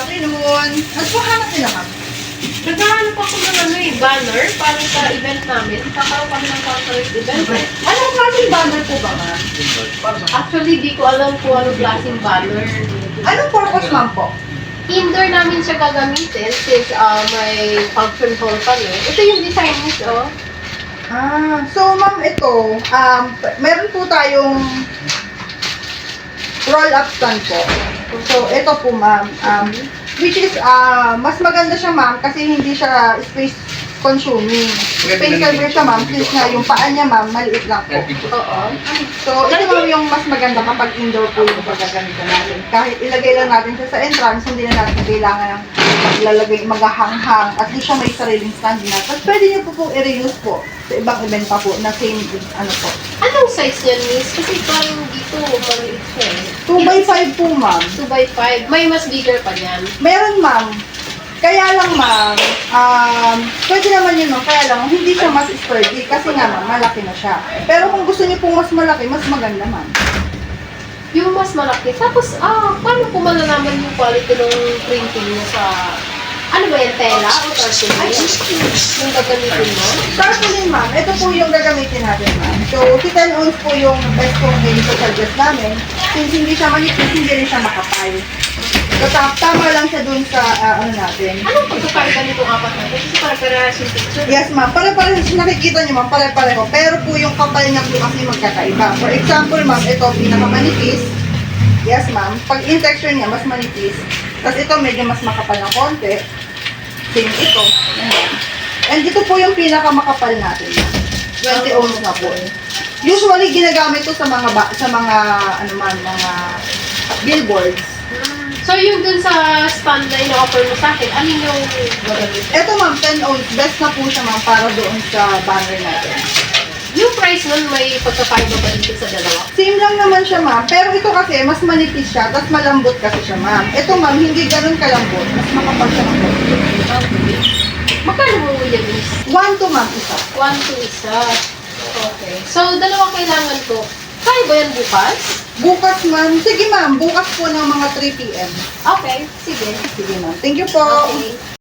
afternoon. Nagpahanap nila, ma'am. Naghahanap ako ng banner para sa event namin. Kakaroon kami ng corporate event. Anong klaseng banner po ba, ma'am? Actually, di ko alam kung anong klaseng banner. Anong purpose, ma'am po? Indoor namin siya gagamitin since may function hall kami. Ito yung design nito. So ma'am, ito, meron po tayong roll-up stand po. So, ito po ma'am, which is, mas maganda siya ma'am kasi hindi siya space consuming. Space saver siya ma'am, since nga yung paa niya ma'am, maliit lang po. Oo. So, ito ma'am yung mas maganda kapag indoor po yung pagkagamitan natin. Kahit ilagay lang natin siya sa entrance, hindi na natin kailangan ng maglalagay, magahanghang, at di siya may sariling stand na. Tapos pwede niyo po pong i-reuse po sa ibang event pa po na same, ano po. Anong size niyan, miss? Kasi parang dito, maliit siya eh. 2x5 po ma'am. 2x5. May mas bigger pa niyan. Meron ma'am. Kaya lang ma'am, pwede naman yun ma'am, kaya lang hindi siya mas sturdy kasi nga ma'am, malaki na siya. Pero kung gusto niyo pong mas malaki, mas maganda ma'am. Yung mas malaki. Tapos, paano ko malalaman yung quality ng printing mo sa, ano ba yan, tela o tarpaulin? Yung gagamitin mo? Tarpaulin ma'am, ito po yung gagamitin natin ma'am. So, 10 ounce po yung best kong ganito sa dress namin. Since hindi siya manipis, hindi rin siya makapal. So, tama lang siya dun sa, ano natin. Anong pagkakaiba nitong apat na ito? Kasi pare-parehas yung picture. Yes ma'am, pare-pareho, nakikita niyo ma'am, pare-pareho. Pero po yung kapal niya po kasi magkakaiba. For example ma'am, ito pinakamanipis. Yes ma'am, pag in texture niya, mas manipis. Tapos ito medyo mas makapal ng konti. Same ito. Ayan. And ito po yung pinakamakapal natin. 20 ohms na po. Usually ginagamit to sa mga ano man, mga billboards. So, yung dun sa stand na ino-offer mo sa akin, ano yung gagamitin? Ito ma'am, 10 ohms. Best na po siya ma'am para doon sa banner natin. Yung price nun, may pagkakaiba ba dito sa dalawa? Same lang naman siya ma'am. Pero ito kasi, mas manipis siya, tapos malambot kasi siya ma'am. Ito ma'am, hindi ganun kalambot. Mas makapal siya ng konti. Magkano mo yan, miss? 1 to ma'am, isa. 1 to isa. Okay. So, dalawa kailangan ko. Kaya ba yan bukas? Bukas ma'am. Sige ma'am, bukas po ng mga 3 p.m. Okay. Sige. Sige ma'am. Thank you po. Okay.